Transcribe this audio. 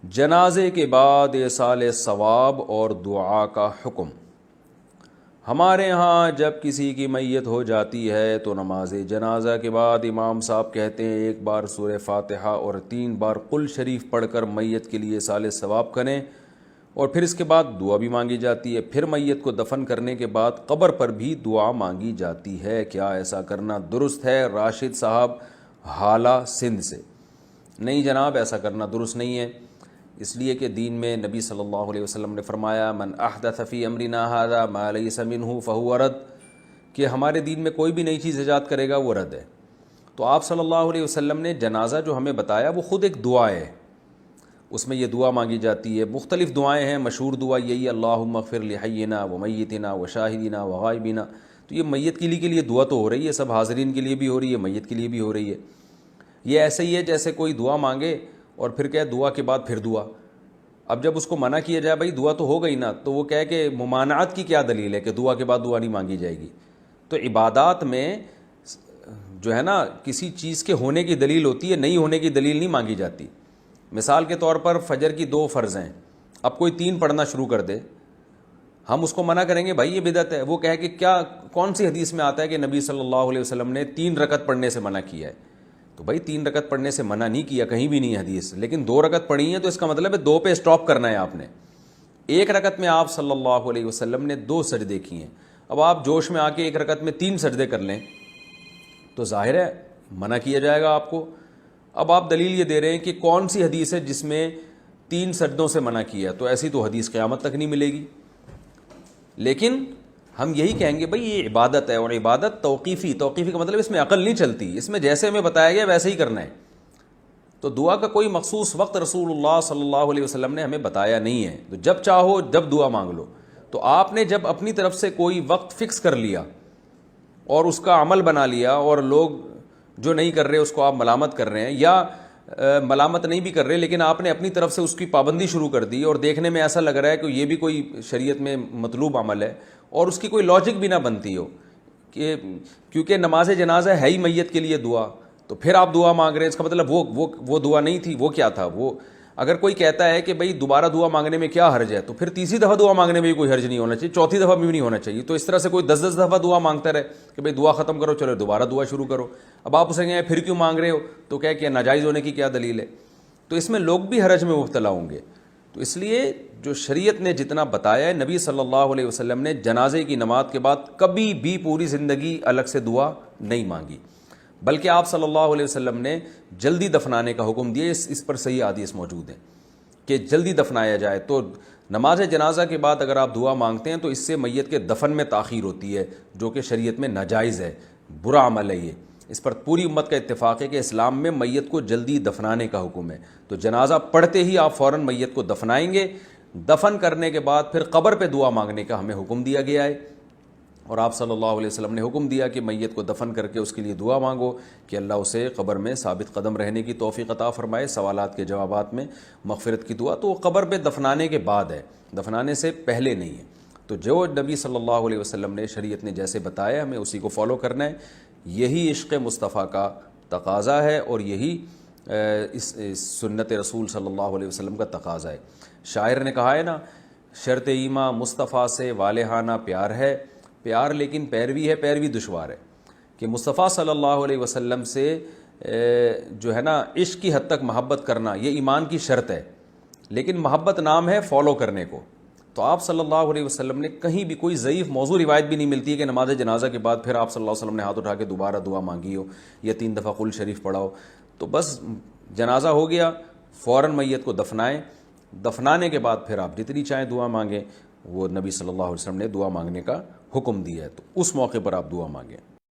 جنازے کے بعد ایصال ثواب اور دعا کا حکم۔ ہمارے ہاں جب کسی کی میت ہو جاتی ہے تو نماز جنازہ کے بعد امام صاحب کہتے ہیں ایک بار سورہ فاتحہ اور 3 بار قل شریف پڑھ کر میت کے لیے ایصال ثواب کریں، اور پھر اس کے بعد دعا بھی مانگی جاتی ہے۔ پھر میت کو دفن کرنے کے بعد قبر پر بھی دعا مانگی جاتی ہے۔ کیا ایسا کرنا درست ہے؟ راشد صاحب حالہ سندھ سے۔ نہیں جناب، ایسا کرنا درست نہیں ہے، اس لیے کہ دین میں نبی صلی اللہ علیہ وسلم نے فرمایا من احدث فی امرنا ھذا ما لیس منہ فہو رد، کہ ہمارے دین میں کوئی بھی نئی چیز ایجاد کرے گا وہ رد ہے۔ تو آپ صلی اللہ علیہ وسلم نے جنازہ جو ہمیں بتایا وہ خود ایک دعا ہے، اس میں یہ دعا مانگی جاتی ہے۔ مختلف دعائیں ہیں، مشہور دعا یہی اللہم اغفر لحینا ومیتنا وشاہدنا وغائبنا۔ تو یہ میت کے لیے دعا تو ہو رہی ہے، سب حاضرین کے لیے بھی ہو رہی ہے، میت کے لیے بھی ہو رہی ہے۔ یہ ایسے ہی ہے جیسے کوئی دعا مانگے اور پھر کہے دعا کے بعد پھر دعا۔ اب جب اس کو منع کیا جائے بھائی دعا تو ہو گئی نا، تو وہ کہے کہ ممانعت کی کیا دلیل ہے کہ دعا کے بعد دعا نہیں مانگی جائے گی؟ تو عبادات میں جو ہے نا کسی چیز کے ہونے کی دلیل ہوتی ہے، نہیں ہونے کی دلیل نہیں مانگی جاتی۔ مثال کے طور پر فجر کی 2 فرض ہیں، اب کوئی 3 پڑھنا شروع کر دے، ہم اس کو منع کریں گے بھائی یہ بدعت ہے۔ وہ کہے کہ کیا کون سی حدیث میں آتا ہے کہ نبی صلی اللہ علیہ وسلم نے 3 رکعت پڑھنے سے منع کیا ہے؟ تو بھائی 3 رکعت پڑھنے سے منع نہیں کیا، کہیں بھی نہیں حدیث، لیکن 2 رکعت پڑھی ہیں تو اس کا مطلب ہے 2 پہ اسٹاپ کرنا ہے آپ نے۔ 1 رکعت میں آپ صلی اللہ علیہ وسلم نے 2 سجدے کیے ہیں، اب آپ جوش میں آ کے 1 رکعت میں 3 سجدے کر لیں تو ظاہر ہے منع کیا جائے گا آپ کو۔ اب آپ دلیل یہ دے رہے ہیں کہ کون سی حدیث ہے جس میں 3 سجدوں سے منع کیا، تو ایسی تو حدیث قیامت تک نہیں ملے گی۔ لیکن ہم یہی کہیں گے بھئی یہ عبادت ہے، اور عبادت توقیفی کا مطلب اس میں عقل نہیں چلتی، اس میں جیسے ہمیں بتایا گیا ویسے ہی کرنا ہے۔ تو دعا کا کوئی مخصوص وقت رسول اللہ صلی اللہ علیہ وسلم نے ہمیں بتایا نہیں ہے، تو جب چاہو جب دعا مانگ لو۔ تو آپ نے جب اپنی طرف سے کوئی وقت فکس کر لیا اور اس کا عمل بنا لیا، اور لوگ جو نہیں کر رہے اس کو آپ ملامت کر رہے ہیں، یا ملامت نہیں بھی کر رہے لیکن آپ نے اپنی طرف سے اس کی پابندی شروع کر دی، اور دیکھنے میں ایسا لگ رہا ہے کہ یہ بھی کوئی شریعت میں مطلوب عمل ہے اور اس کی کوئی لاجک بھی نہ بنتی ہو، کہ کیونکہ نماز جنازہ ہے ہی میت کے لیے دعا، تو پھر آپ دعا مانگ رہے ہیں، اس کا مطلب وہ دعا نہیں تھی، وہ کیا تھا؟ وہ اگر کوئی کہتا ہے کہ بھئی دوبارہ دعا مانگنے میں کیا حرج ہے، تو پھر تیسری دفعہ دعا مانگنے میں بھی کوئی حرج نہیں ہونا چاہیے، چوتھی دفعہ بھی نہیں ہونا چاہیے۔ تو اس طرح سے کوئی 10 دفعہ دعا مانگتا رہے کہ بھئی دعا ختم کرو، چلو دوبارہ دعا شروع کرو، اب آپ اسے کہیں پھر کیوں مانگ رہے ہو، تو کہ ناجائز ہونے کی کیا دلیل ہے؟ تو اس میں لوگ بھی حرج میں مبتلا ہوں گے۔ تو اس لیے جو شریعت نے جتنا بتایا ہے، نبی صلی اللہ علیہ وسلم نے جنازے کی نماز کے بعد کبھی بھی پوری زندگی الگ سے دعا نہیں مانگی، بلکہ آپ صلی اللہ علیہ وسلم نے جلدی دفنانے کا حکم دیا۔ اس پر صحیح حدیث موجود ہیں کہ جلدی دفنایا جائے۔ تو نماز جنازہ کے بعد اگر آپ دعا مانگتے ہیں تو اس سے میت کے دفن میں تاخیر ہوتی ہے، جو کہ شریعت میں ناجائز ہے، برا عمل ہے یہ۔ اس پر پوری امت کا اتفاق ہے کہ اسلام میں میت کو جلدی دفنانے کا حکم ہے۔ تو جنازہ پڑھتے ہی آپ فوراً میت کو دفنائیں گے، دفن کرنے کے بعد پھر قبر پہ دعا مانگنے کا ہمیں حکم دیا گیا ہے، اور آپ صلی اللہ علیہ وسلم نے حکم دیا کہ میت کو دفن کر کے اس کے لیے دعا مانگو کہ اللہ اسے قبر میں ثابت قدم رہنے کی توفیق عطا فرمائے، سوالات کے جوابات میں مغفرت کی دعا۔ تو وہ قبر پہ دفنانے کے بعد ہے، دفنانے سے پہلے نہیں ہے۔ تو جو نبی صلی اللہ علیہ وسلم نے شریعت نے جیسے بتایا ہمیں اسی کو فالو کرنا ہے، یہی عشق مصطفیٰ کا تقاضا ہے، اور یہی اس سنت رسول صلی اللہ علیہ وسلم کا تقاضا ہے۔ شاعر نے کہا ہے نا، شرط ایماں مصطفیٰ سے والہانہ پیار ہے، پیار لیکن پیروی ہے، پیروی دشوار ہے، کہ مصطفیٰ صلی اللہ علیہ وسلم سے جو ہے نا عشق کی حد تک محبت کرنا یہ ایمان کی شرط ہے، لیکن محبت نام ہے فالو کرنے کو۔ تو آپ صلی اللہ علیہ وسلم نے کہیں بھی کوئی ضعیف موضوع روایت بھی نہیں ملتی ہے کہ نماز جنازہ کے بعد پھر آپ صلی اللہ علیہ وسلم نے ہاتھ اٹھا کے دوبارہ دعا مانگی ہو یا 3 دفعہ قل شریف پڑھا ہو۔ تو بس جنازہ ہو گیا، فوراً میت کو دفنائیں، دفنانے کے بعد پھر آپ جتنی چاہیں دعا مانگیں، وہ نبی صلی اللہ علیہ وسلم نے دعا مانگنے کا حکم دیا ہے، تو اس موقع پر آپ دعا مانگیں۔